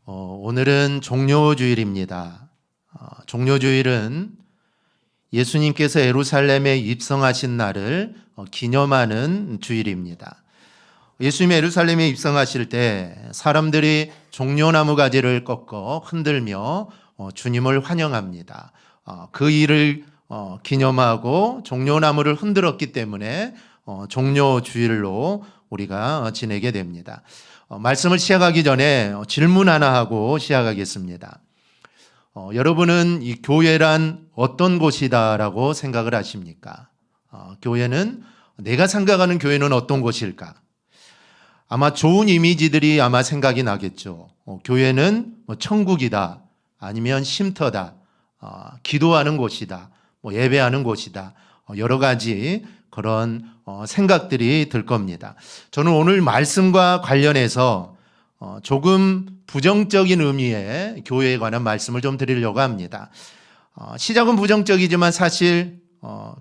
오늘은 종료주일입니다. 종료주일은 예수님께서 예루살렘에 입성하신 날을 기념하는 주일입니다. 예수님이 예루살렘에 입성하실 때 사람들이 종려나무 가지를 꺾어 흔들며 주님을 환영합니다. 그 일을 기념하고 종려나무를 흔들었기 때문에 종료주일로 우리가 지내게 됩니다. 말씀을 시작하기 전에 질문 하나 하고 시작하겠습니다. 여러분은 이 교회란 어떤 곳이다라고 생각을 하십니까? 교회는, 내가 생각하는 교회는 어떤 곳일까? 아마 좋은 이미지들이 아마 생각이 나겠죠. 교회는 천국이다, 아니면 쉼터다, 기도하는 곳이다, 예배하는 곳이다, 여러 가지 그런 생각들이 들 겁니다. 저는 오늘 말씀과 관련해서 조금 부정적인 의미의 교회에 관한 말씀을 좀 드리려고 합니다. 시작은 부정적이지만 사실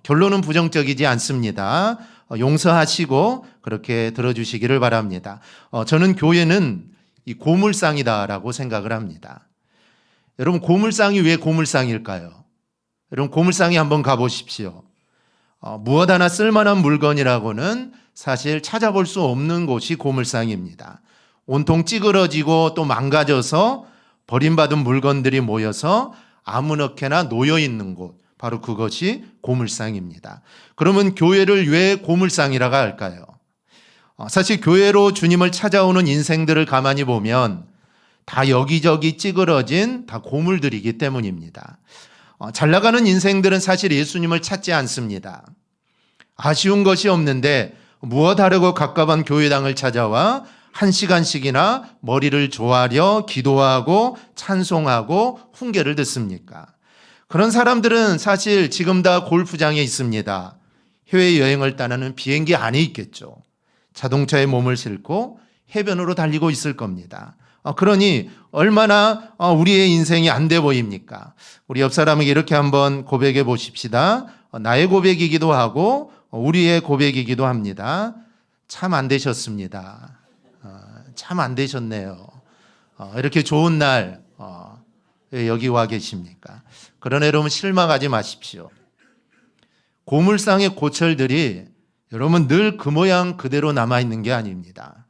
결론은 부정적이지 않습니다. 용서하시고 그렇게 들어주시기를 바랍니다. 저는 교회는 이 고물상이다라고 생각을 합니다. 여러분, 고물상이 왜 고물상일까요? 여러분, 고물상에 한번 가보십시오. 무엇 하나 쓸만한 물건이라고는 사실 찾아볼 수 없는 곳이 고물상입니다. 온통 찌그러지고 또 망가져서 버림받은 물건들이 모여서 아무렇게나 놓여 있는 곳, 바로 그것이 고물상입니다. 그러면 교회를 왜 고물상이라고 할까요? 사실 교회로 주님을 찾아오는 인생들을 가만히 보면 다 여기저기 찌그러진 다 고물들이기 때문입니다. 잘 나가는 인생들은 사실 예수님을 찾지 않습니다. 아쉬운 것이 없는데 무엇 하려고 가까운 교회당을 찾아와 1시간씩이나 머리를 조아려 기도하고 찬송하고 훈계를 듣습니까? 그런 사람들은 사실 지금 다 골프장에 있습니다. 해외여행을 떠나는 비행기 안에 있겠죠. 자동차에 몸을 싣고 해변으로 달리고 있을 겁니다. 그러니 얼마나 우리의 인생이 안 돼 보입니까? 우리 옆 사람에게 이렇게 한번 고백해 보십시다. 나의 고백이기도 하고 우리의 고백이기도 합니다. 참 안 되셨습니다. 참 안 되셨네요. 이렇게 좋은 날 왜 여기 와 계십니까? 그러나 여러분, 실망하지 마십시오. 고물상의 고철들이 여러분 늘 그 모양 그대로 남아있는 게 아닙니다.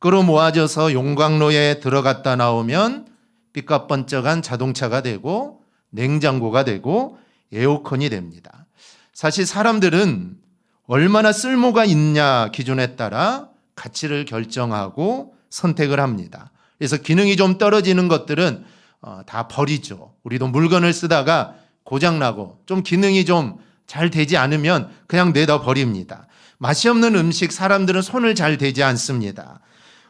끌어모아져서 용광로에 들어갔다 나오면 삐까번쩍한 자동차가 되고 냉장고가 되고 에어컨이 됩니다. 사실 사람들은 얼마나 쓸모가 있냐 기준에 따라 가치를 결정하고 선택을 합니다. 그래서 기능이 좀 떨어지는 것들은 다 버리죠. 우리도 물건을 쓰다가 고장나고 좀 기능이 좀 잘 되지 않으면 그냥 내다 버립니다. 맛이 없는 음식 사람들은 손을 잘 대지 않습니다.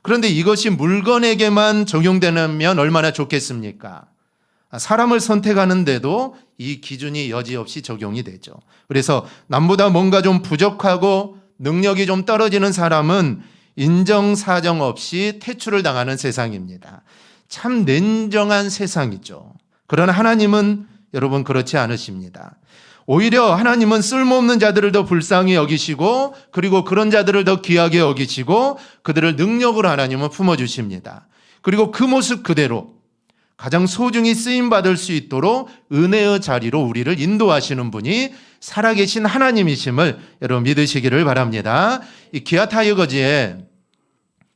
그런데 이것이 물건에게만 적용되면 얼마나 좋겠습니까? 사람을 선택하는데도 이 기준이 여지없이 적용이 되죠. 그래서 남보다 뭔가 좀 부족하고 능력이 좀 떨어지는 사람은 인정사정 없이 퇴출을 당하는 세상입니다. 참 냉정한 세상이죠. 그러나 하나님은 여러분 그렇지 않으십니다. 오히려 하나님은 쓸모없는 자들을 더 불쌍히 여기시고 그리고 그런 자들을 더 귀하게 여기시고 그들을 능력으로 하나님은 품어주십니다. 그리고 그 모습 그대로 가장 소중히 쓰임받을 수 있도록 은혜의 자리로 우리를 인도하시는 분이 살아계신 하나님이심을 여러분 믿으시기를 바랍니다. 이 기아 타이거즈에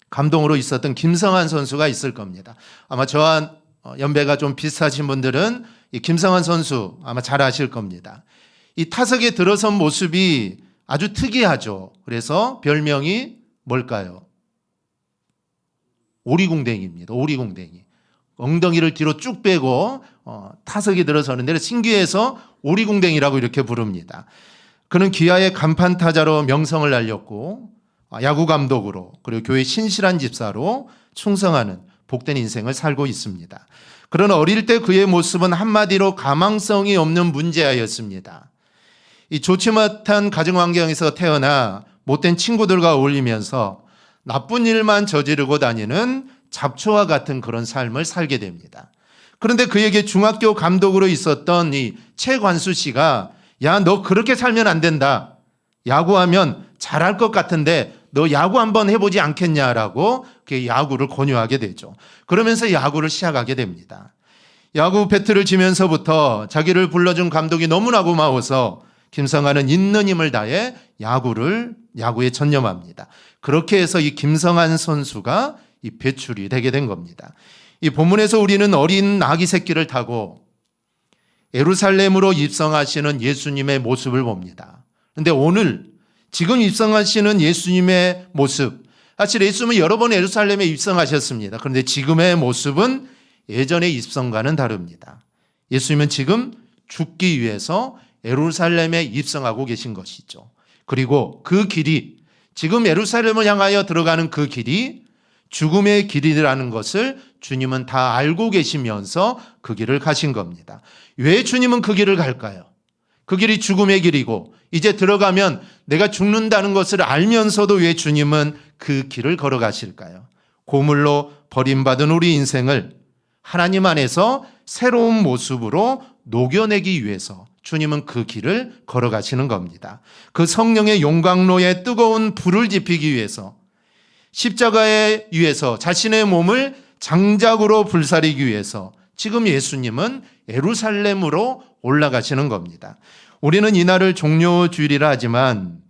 감동으로 있었던 김성환 선수가 있을 겁니다. 아마 저와 연배가 좀 비슷하신 분들은 이 김성환 선수 아마 잘 아실 겁니다. 이 타석에 들어선 모습이 아주 특이하죠. 그래서 별명이 뭘까요? 오리궁뎅이입니다. 오리궁뎅이. 엉덩이를 뒤로 쭉 빼고 타석에 들어서는데 신기해서 오리궁뎅이라고 이렇게 부릅니다. 그는 기아의 간판 타자로 명성을 날렸고 야구 감독으로 그리고 교회 신실한 집사로 충성하는 복된 인생을 살고 있습니다. 그러나 어릴 때 그의 모습은 한마디로 가망성이 없는 문제아였습니다. 이 좋지 못한 가정 환경에서 태어나 못된 친구들과 어울리면서 나쁜 일만 저지르고 다니는 잡초와 같은 그런 삶을 살게 됩니다. 그런데 그에게 중학교 감독으로 있었던 이 최관수 씨가 야, 너 그렇게 살면 안 된다. 야구하면 잘할 것 같은데 너 야구 한번 해보지 않겠냐라고 야구를 권유하게 되죠. 그러면서 야구를 시작하게 됩니다. 야구 배트를 치면서부터 자기를 불러준 감독이 너무나 고마워서 김성환은 있는 힘을 다해 야구에 전념합니다. 그렇게 해서 이 김성환 선수가 이 배출이 되게 된 겁니다. 이 본문에서 우리는 어린 아기 새끼를 타고 예루살렘으로 입성하시는 예수님의 모습을 봅니다. 그런데 오늘 지금 입성하시는 예수님의 모습, 사실 예수님은 여러 번 예루살렘에 입성하셨습니다. 그런데 지금의 모습은 예전의 입성과는 다릅니다. 예수님은 지금 죽기 위해서 예루살렘에 입성하고 계신 것이죠. 그리고 그 길이, 지금 예루살렘을 향하여 들어가는 그 길이 죽음의 길이라는 것을 주님은 다 알고 계시면서 그 길을 가신 겁니다. 왜 주님은 그 길을 갈까요? 그 길이 죽음의 길이고 이제 들어가면 내가 죽는다는 것을 알면서도 왜 주님은 그 길을 걸어가실까요? 고물로 버림받은 우리 인생을 하나님 안에서 새로운 모습으로 녹여내기 위해서 주님은 그 길을 걸어가시는 겁니다. 그 성령의 용광로에 뜨거운 불을 지피기 위해서, 십자가에 위해서 자신의 몸을 장작으로 불사르기 위해서 지금 예수님은 예루살렘으로 올라가시는 겁니다. 우리는 이날을 종려주일이라 하지만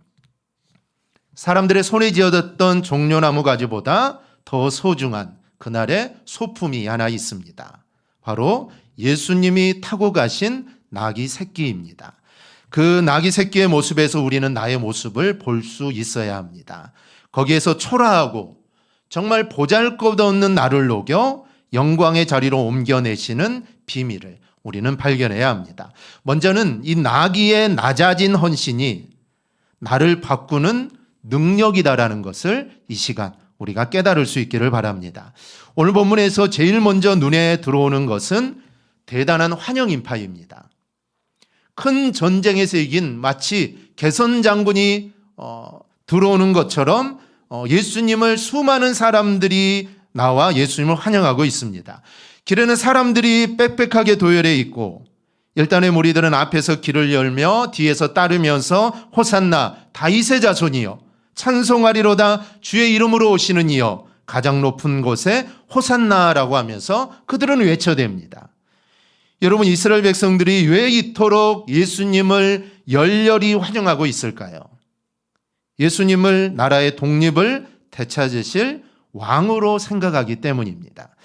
사람들의 손에 지어졌던 종려나무 가지보다 더 소중한 그날의 소품이 하나 있습니다. 바로 예수님이 타고 가신 나귀 새끼입니다. 그 나귀 새끼의 모습에서 우리는 나의 모습을 볼 수 있어야 합니다. 거기에서 초라하고 정말 보잘것없는 나를 녹여 영광의 자리로 옮겨내시는 비밀을 우리는 발견해야 합니다. 먼저는 이 나귀의 낮아진 헌신이 나를 바꾸는 능력이다라는 것을 이 시간 우리가 깨달을 수 있기를 바랍니다. 오늘 본문에서 제일 먼저 눈에 들어오는 것은 대단한 환영 인파입니다. 큰 전쟁에서 이긴 마치 개선 장군이 들어오는 것처럼 예수님을 수많은 사람들이 나와 예수님을 환영하고 있습니다. 길에는 사람들이 빽빽하게 도열해 있고 일단의 무리들은 앞에서 길을 열며 뒤에서 따르면서 호산나 다윗의 자손이여 찬송하리로다 주의 이름으로 오시는 이여 가장 높은 곳에 호산나라고 하면서 그들은 외쳐댑니다. 여러분, 이스라엘 백성들이 왜 이토록 예수님을 열렬히 환영하고 있을까요? 예수님을 나라의 독립을 되찾으실 왕으로 생각하기 때문입니다.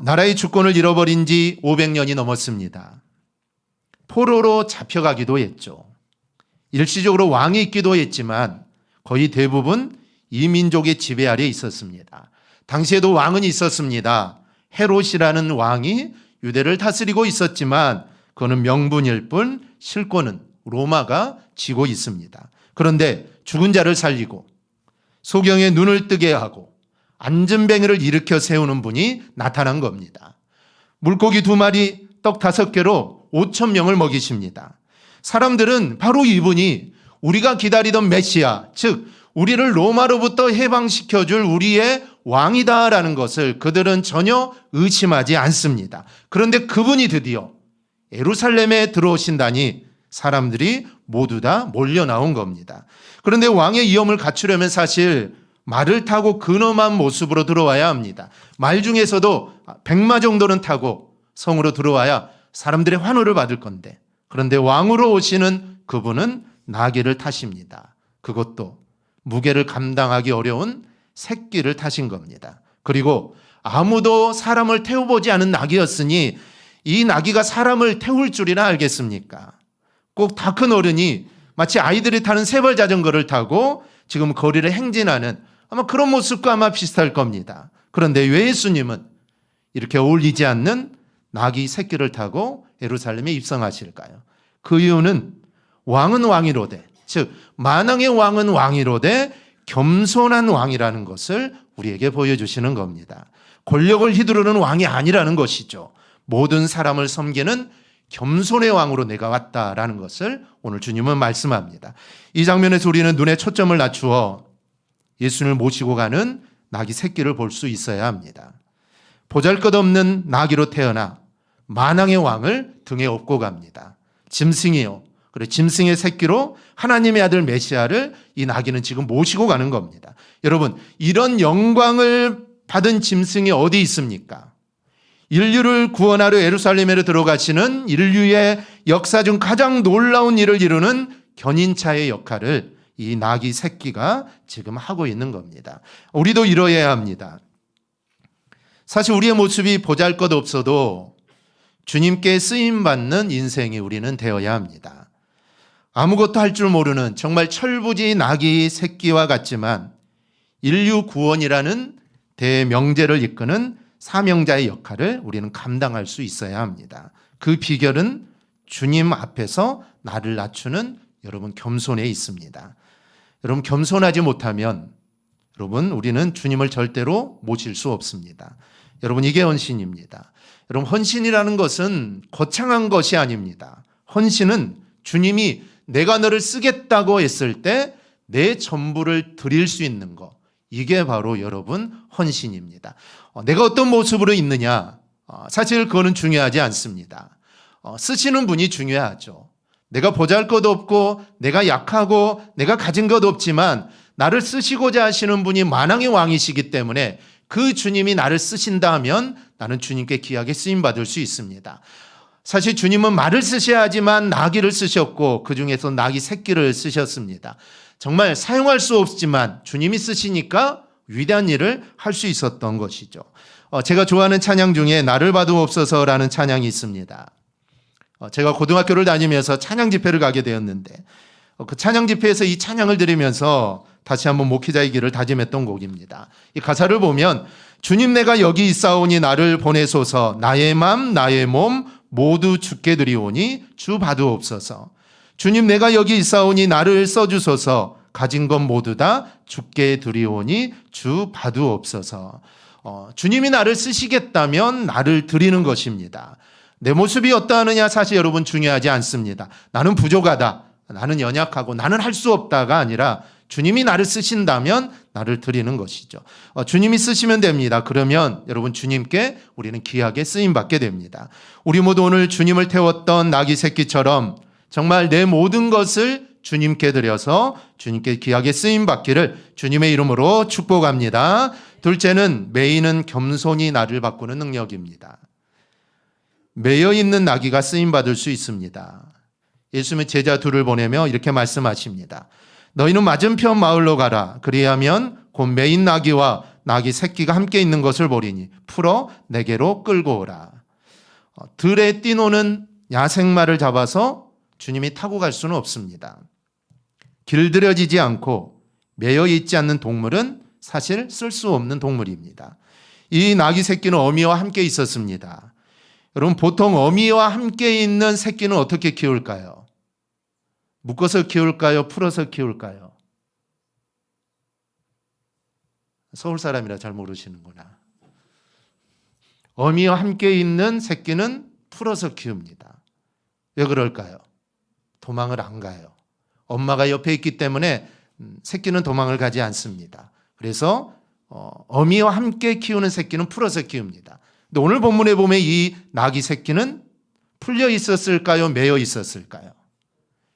나라의 주권을 잃어버린 지 500년이 넘었습니다. 포로로 잡혀가기도 했죠. 일시적으로 왕이 있기도 했지만 거의 대부분 이민족의 지배 아래 있었습니다. 당시에도 왕은 있었습니다. 헤롯이라는 왕이 유대를 다스리고 있었지만 그거는 명분일 뿐 실권은 로마가 쥐고 있습니다. 그런데 죽은 자를 살리고 소경의 눈을 뜨게 하고 안전뱅이를 일으켜 세우는 분이 나타난 겁니다. 물고기 2마리, 떡 5개로 5,000명을 먹이십니다. 사람들은 바로 이분이 우리가 기다리던 메시아, 즉 우리를 로마로부터 해방시켜줄 우리의 왕이다라는 것을 그들은 전혀 의심하지 않습니다. 그런데 그분이 드디어 예루살렘에 들어오신다니 사람들이 모두 다 몰려 나온 겁니다. 그런데 왕의 위엄을 갖추려면 사실 말을 타고 근엄한 모습으로 들어와야 합니다. 말 중에서도 백마 정도는 타고 성으로 들어와야 사람들의 환호를 받을 건데, 그런데 왕으로 오시는 그분은 나귀를 타십니다. 그것도 무게를 감당하기 어려운 새끼를 타신 겁니다. 그리고 아무도 사람을 태워보지 않은 나귀였으니 이 나귀가 사람을 태울 줄이나 알겠습니까? 꼭 다 큰 어른이 마치 아이들이 타는 세벌 자전거를 타고 지금 거리를 행진하는 아마 그런 모습과 아마 비슷할 겁니다. 그런데 왜 예수님은 이렇게 어울리지 않는 나귀 새끼를 타고 예루살렘에 입성하실까요? 그 이유는 왕은 왕이로되, 즉 만왕의 왕은 왕이로되 겸손한 왕이라는 것을 우리에게 보여주시는 겁니다. 권력을 휘두르는 왕이 아니라는 것이죠. 모든 사람을 섬기는 겸손의 왕으로 내가 왔다라는 것을 오늘 주님은 말씀합니다. 이 장면에서 우리는 눈에 초점을 낮추어 예수님을 모시고 가는 나귀 새끼를 볼 수 있어야 합니다. 보잘것없는 나귀로 태어나 만왕의 왕을 등에 업고 갑니다. 짐승이요. 그래, 짐승의 새끼로 하나님의 아들 메시아를 이 나귀는 지금 모시고 가는 겁니다. 여러분, 이런 영광을 받은 짐승이 어디 있습니까? 인류를 구원하러 예루살렘으로 들어가시는 인류의 역사 중 가장 놀라운 일을 이루는 견인차의 역할을 이 나귀 새끼가 지금 하고 있는 겁니다. 우리도 이뤄야 합니다. 사실 우리의 모습이 보잘것없어도 주님께 쓰임받는 인생이 우리는 되어야 합니다. 아무것도 할 줄 모르는 정말 철부지 나귀 새끼와 같지만 인류 구원이라는 대명제를 이끄는 사명자의 역할을 우리는 감당할 수 있어야 합니다. 그 비결은 주님 앞에서 나를 낮추는 여러분 겸손에 있습니다. 여러분 겸손하지 못하면 여러분 우리는 주님을 절대로 모실 수 없습니다. 여러분 이게 헌신입니다. 여러분 헌신이라는 것은 거창한 것이 아닙니다. 헌신은 주님이 내가 너를 쓰겠다고 했을 때 내 전부를 드릴 수 있는 것, 이게 바로 여러분 헌신입니다. 내가 어떤 모습으로 있느냐, 사실 그거는 중요하지 않습니다. 쓰시는 분이 중요하죠. 내가 보잘것없고 내가 약하고 내가 가진 것 없지만 나를 쓰시고자 하시는 분이 만왕의 왕이시기 때문에 그 주님이 나를 쓰신다 하면 나는 주님께 귀하게 쓰임받을 수 있습니다. 사실 주님은 말을 쓰셔야 하지만 나귀를 쓰셨고 그중에서 나귀 새끼를 쓰셨습니다. 정말 사용할 수 없지만 주님이 쓰시니까 위대한 일을 할 수 있었던 것이죠. 제가 좋아하는 찬양 중에 나를 봐도 없어서라는 찬양이 있습니다. 제가 고등학교를 다니면서 찬양 집회를 가게 되었는데 그 찬양 집회에서 이 찬양을 들으면서 다시 한번 목회자의 길을 다짐했던 곡입니다. 이 가사를 보면 주님 내가 여기 있사오니 나를 보내소서 나의 맘 나의 몸 모두 주께 드리오니 주 봐두옵소서. 주님 내가 여기 있사오니 나를 써주소서 가진 것 모두 다 주께 드리오니 주 봐두옵소서. 주님이 나를 쓰시겠다면 나를 드리는 것입니다. 내 모습이 어떠하느냐 사실 여러분 중요하지 않습니다. 나는 부족하다, 나는 연약하고 나는 할 수 없다가 아니라 주님이 나를 쓰신다면 나를 드리는 것이죠. 주님이 쓰시면 됩니다. 그러면 여러분 주님께 우리는 귀하게 쓰임받게 됩니다. 우리 모두 오늘 주님을 태웠던 나귀 새끼처럼 정말 내 모든 것을 주님께 드려서 주님께 귀하게 쓰임받기를 주님의 이름으로 축복합니다. 둘째는 매이는 겸손히 나를 바꾸는 능력입니다. 매여 있는 나귀가 쓰임받을 수 있습니다. 예수님은 제자 둘을 보내며 이렇게 말씀하십니다. 너희는 맞은편 마을로 가라. 그리하면 곧 매인 나귀와 나귀 새끼가 함께 있는 것을 보리니 풀어 내게로 끌고 오라. 들에 뛰노는 야생마를 잡아서 주님이 타고 갈 수는 없습니다. 길들여지지 않고 매여 있지 않는 동물은 사실 쓸 수 없는 동물입니다. 이 나귀 새끼는 어미와 함께 있었습니다. 여러분 보통 어미와 함께 있는 새끼는 어떻게 키울까요? 묶어서 키울까요? 풀어서 키울까요? 서울 사람이라 잘 모르시는구나. 어미와 함께 있는 새끼는 풀어서 키웁니다. 왜 그럴까요? 도망을 안 가요. 엄마가 옆에 있기 때문에 새끼는 도망을 가지 않습니다. 그래서 어미와 함께 키우는 새끼는 풀어서 키웁니다. 근데 오늘 본문에 보면 이 나귀 새끼는 풀려 있었을까요? 매여 있었을까요?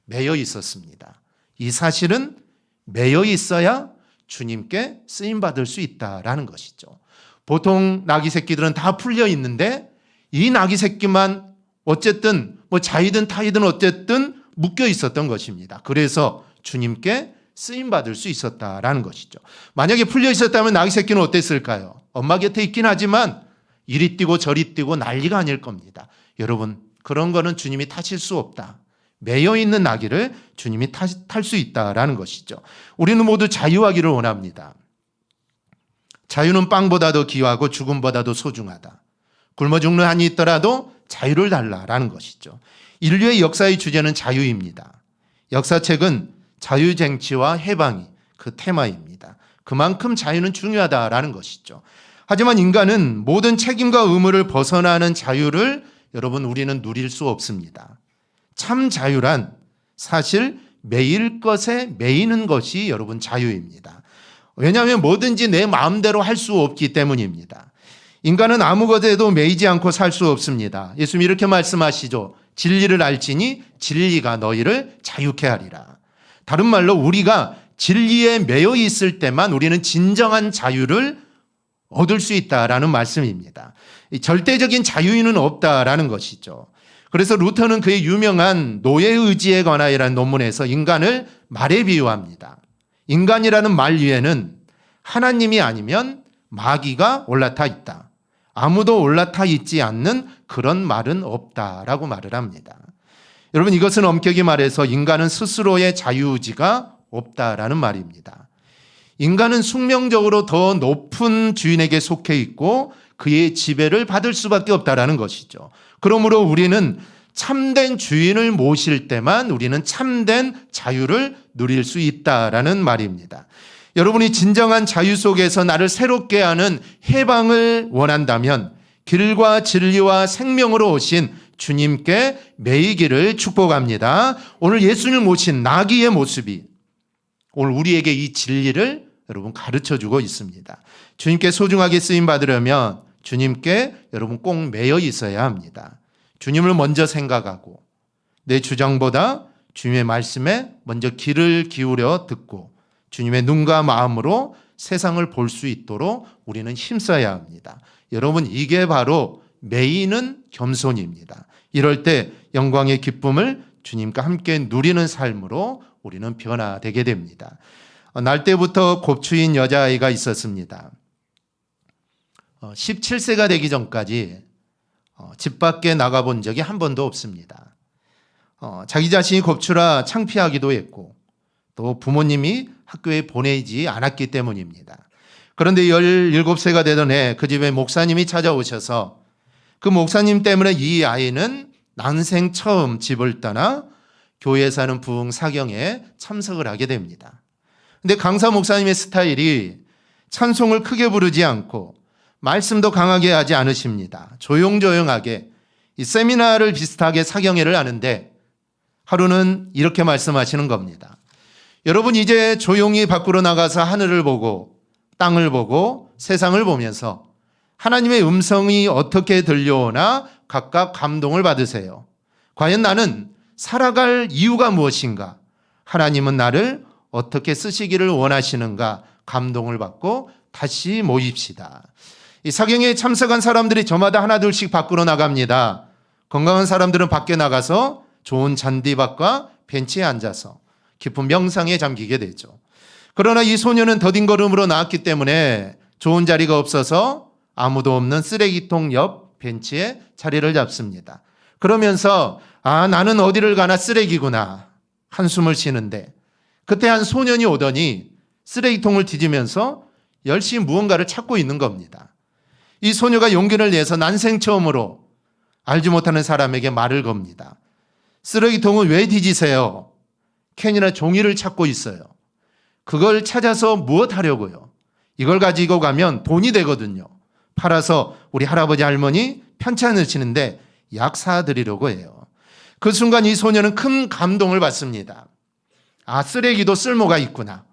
매여 있었습니다. 이 사실은 매여 있어야 주님께 쓰임받을 수 있다라는 것이죠. 보통 나귀 새끼들은 다 풀려 있는데 이 나귀 새끼만 어쨌든 자이든 타이든 어쨌든 묶여 있었던 것입니다. 그래서 주님께 쓰임받을 수 있었다라는 것이죠. 만약에 풀려 있었다면 나귀 새끼는 어땠을까요? 엄마 곁에 있긴 하지만 이리 뛰고 저리 뛰고 난리가 아닐 겁니다. 여러분 그런 거는 주님이 타실 수 없다. 매여 있는 나귀를 주님이 탈 수 있다라는 것이죠. 우리는 모두 자유하기를 원합니다. 자유는 빵보다도 귀하고 죽음보다도 소중하다. 굶어 죽는 한이 있더라도 자유를 달라라는 것이죠. 인류의 역사의 주제는 자유입니다. 역사책은 자유쟁취와 해방이 그 테마입니다. 그만큼 자유는 중요하다라는 것이죠. 하지만 인간은 모든 책임과 의무를 벗어나는 자유를 여러분 우리는 누릴 수 없습니다. 참 자유란 사실 매일 것에 매이는 것이 여러분 자유입니다. 왜냐하면 뭐든지 내 마음대로 할 수 없기 때문입니다. 인간은 아무것에도 매이지 않고 살 수 없습니다. 예수님이 이렇게 말씀하시죠. 진리를 알지니 진리가 너희를 자유케 하리라. 다른 말로 우리가 진리에 매여 있을 때만 우리는 진정한 자유를 얻을 수 있다라는 말씀입니다. 절대적인 자유는 없다라는 것이죠. 그래서 루터는 그의 유명한 노예의지에 관하여라는 논문에서 인간을 말에 비유합니다. 인간이라는 말 위에는 하나님이 아니면 마귀가 올라타 있다. 아무도 올라타 있지 않는 그런 말은 없다라고 말을 합니다. 여러분, 이것은 엄격히 말해서 인간은 스스로의 자유의지가 없다라는 말입니다. 인간은 숙명적으로 더 높은 주인에게 속해 있고 그의 지배를 받을 수밖에 없다라는 것이죠. 그러므로 우리는 참된 주인을 모실 때만 우리는 참된 자유를 누릴 수 있다라는 말입니다. 여러분이 진정한 자유 속에서 나를 새롭게 하는 해방을 원한다면 길과 진리와 생명으로 오신 주님께 매이기를 축복합니다. 오늘 예수님을 모신 나귀의 모습이 오늘 우리에게 이 진리를 여러분 가르쳐주고 있습니다. 주님께 소중하게 쓰임 받으려면 주님께 여러분 꼭 매여 있어야 합니다. 주님을 먼저 생각하고 내 주장보다 주님의 말씀에 먼저 귀를 기울여 듣고 주님의 눈과 마음으로 세상을 볼 수 있도록 우리는 힘써야 합니다. 여러분, 이게 바로 매이는 겸손입니다. 이럴 때 영광의 기쁨을 주님과 함께 누리는 삶으로 우리는 변화되게 됩니다. 날 때부터 곱추인 여자아이가 있었습니다. 17세가 되기 전까지 집 밖에 나가본 적이 한 번도 없습니다. 자기 자신이 곱추라 창피하기도 했고 또 부모님이 학교에 보내지 않았기 때문입니다. 그런데 17세가 되던 해 그 집에 목사님이 찾아오셔서 그 목사님 때문에 이 아이는 난생 처음 집을 떠나 교회에 사는 부흥 사경에 참석을 하게 됩니다. 근데 강사 목사님의 스타일이 찬송을 크게 부르지 않고 말씀도 강하게 하지 않으십니다. 조용조용하게 이 세미나를 비슷하게 사경회를 하는데 하루는 이렇게 말씀하시는 겁니다. 여러분, 이제 조용히 밖으로 나가서 하늘을 보고 땅을 보고 세상을 보면서 하나님의 음성이 어떻게 들려오나 각각 감동을 받으세요. 과연 나는 살아갈 이유가 무엇인가? 하나님은 나를 어떻게 쓰시기를 원하시는가? 감동을 받고 다시 모입시다. 이 사경회에 참석한 사람들이 저마다 하나둘씩 밖으로 나갑니다. 건강한 사람들은 밖에 나가서 좋은 잔디밭과 벤치에 앉아서 깊은 명상에 잠기게 되죠. 그러나 이 소녀는 더딘 걸음으로 나왔기 때문에 좋은 자리가 없어서 아무도 없는 쓰레기통 옆 벤치에 자리를 잡습니다. 그러면서 나는 어디를 가나 쓰레기구나 한숨을 쉬는데 그때 한 소년이 오더니 쓰레기통을 뒤지면서 열심히 무언가를 찾고 있는 겁니다. 이 소녀가 용기를 내서 난생 처음으로 알지 못하는 사람에게 말을 겁니다. 쓰레기통을 왜 뒤지세요? 캔이나 종이를 찾고 있어요. 그걸 찾아서 무엇 하려고요? 이걸 가지고 가면 돈이 되거든요. 팔아서 우리 할아버지 할머니 편찮으시는데 약 사드리려고 해요. 그 순간 이 소녀는 큰 감동을 받습니다. 쓰레기도 쓸모가 있구나.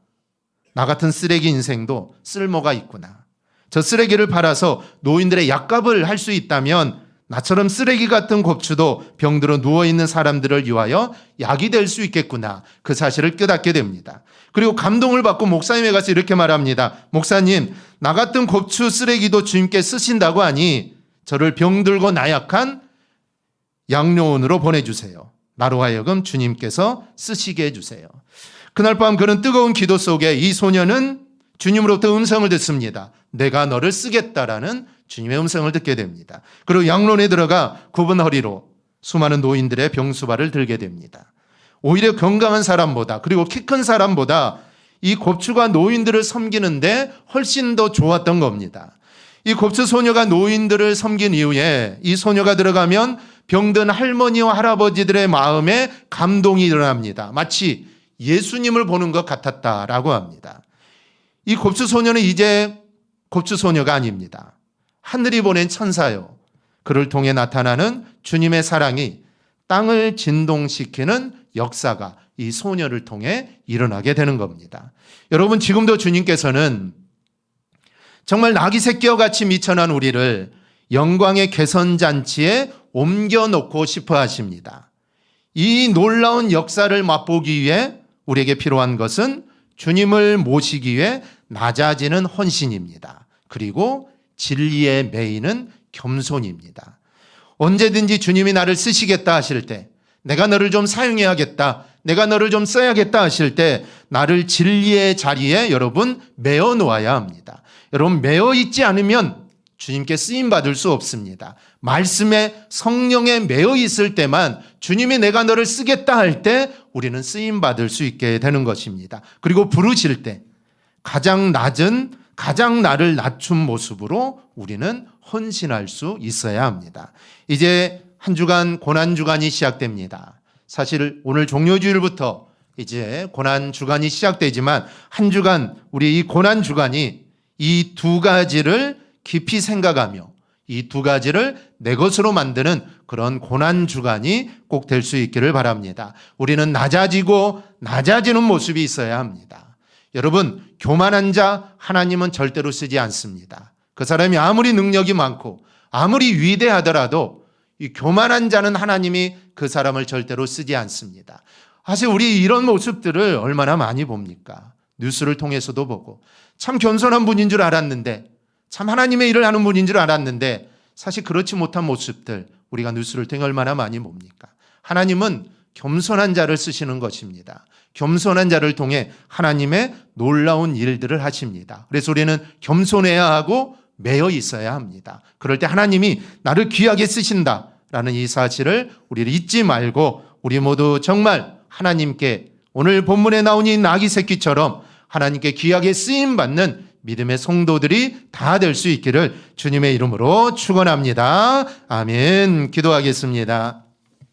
나 같은 쓰레기 인생도 쓸모가 있구나. 저 쓰레기를 팔아서 노인들의 약값을 할 수 있다면 나처럼 쓰레기 같은 곱추도 병들어 누워있는 사람들을 위하여 약이 될 수 있겠구나. 그 사실을 깨닫게 됩니다. 그리고 감동을 받고 목사님에 가서 이렇게 말합니다. 목사님, 나 같은 곱추 쓰레기도 주님께 쓰신다고 하니 저를 병들고 나약한 양로원으로 보내주세요. 나로 하여금 주님께서 쓰시게 해주세요. 그날 밤 그는 뜨거운 기도 속에 이 소녀는 주님으로부터 음성을 듣습니다. 내가 너를 쓰겠다라는 주님의 음성을 듣게 됩니다. 그리고 양론에 들어가 굽은 허리로 수많은 노인들의 병수발을 들게 됩니다. 오히려 건강한 사람보다 그리고 키 큰 사람보다 이 곱추가 노인들을 섬기는데 훨씬 더 좋았던 겁니다. 이 곱추 소녀가 노인들을 섬긴 이후에 이 소녀가 들어가면 병든 할머니와 할아버지들의 마음에 감동이 일어납니다. 마치 예수님을 보는 것 같았다라고 합니다. 이 곱추 소녀는 이제 곱추 소녀가 아닙니다. 하늘이 보낸 천사요. 그를 통해 나타나는 주님의 사랑이 땅을 진동시키는 역사가 이 소녀를 통해 일어나게 되는 겁니다. 여러분, 지금도 주님께서는 정말 나귀 새끼와 같이 미천한 우리를 영광의 개선잔치에 옮겨놓고 싶어 하십니다. 이 놀라운 역사를 맛보기 위해 우리에게 필요한 것은 주님을 모시기 위해 낮아지는 헌신입니다. 그리고 진리에 매이는 겸손입니다. 언제든지 주님이 나를 쓰시겠다 하실 때, 내가 너를 좀 사용해야겠다, 내가 너를 좀 써야겠다 하실 때 나를 진리의 자리에 여러분 매어 놓아야 합니다. 여러분, 매어 있지 않으면 주님께 쓰임 받을 수 없습니다. 말씀에, 성령에 매어 있을 때만 주님이 내가 너를 쓰겠다 할 때 우리는 쓰임 받을 수 있게 되는 것입니다. 그리고 부르실 때 가장 낮은, 가장 나를 낮춘 모습으로 우리는 헌신할 수 있어야 합니다. 이제 한 주간 고난 주간이 시작됩니다. 사실 오늘 종료주일부터 이제 고난 주간이 시작되지만 한 주간 우리 이 고난 주간이 이 두 가지를 깊이 생각하며 이 두 가지를 내 것으로 만드는 그런 고난 주간이 꼭 될 수 있기를 바랍니다. 우리는 낮아지고 낮아지는 모습이 있어야 합니다. 여러분, 교만한 자 하나님은 절대로 쓰지 않습니다. 그 사람이 아무리 능력이 많고 아무리 위대하더라도 이 교만한 자는 하나님이 그 사람을 절대로 쓰지 않습니다. 사실 우리 이런 모습들을 얼마나 많이 봅니까? 뉴스를 통해서도 보고 참 겸손한 분인 줄 알았는데, 참 하나님의 일을 하는 분인 줄 알았는데 사실 그렇지 못한 모습들 우리가 뉴스를 통해 얼마나 많이 봅니까? 하나님은 겸손한 자를 쓰시는 것입니다. 겸손한 자를 통해 하나님의 놀라운 일들을 하십니다. 그래서 우리는 겸손해야 하고 매여 있어야 합니다. 그럴 때 하나님이 나를 귀하게 쓰신다라는 이 사실을 우리를 잊지 말고 우리 모두 정말 하나님께 오늘 본문에 나온 이 나귀 새끼처럼 하나님께 귀하게 쓰임받는 믿음의 성도들이 다 될 수 있기를 주님의 이름으로 축원합니다. 아멘. 기도하겠습니다.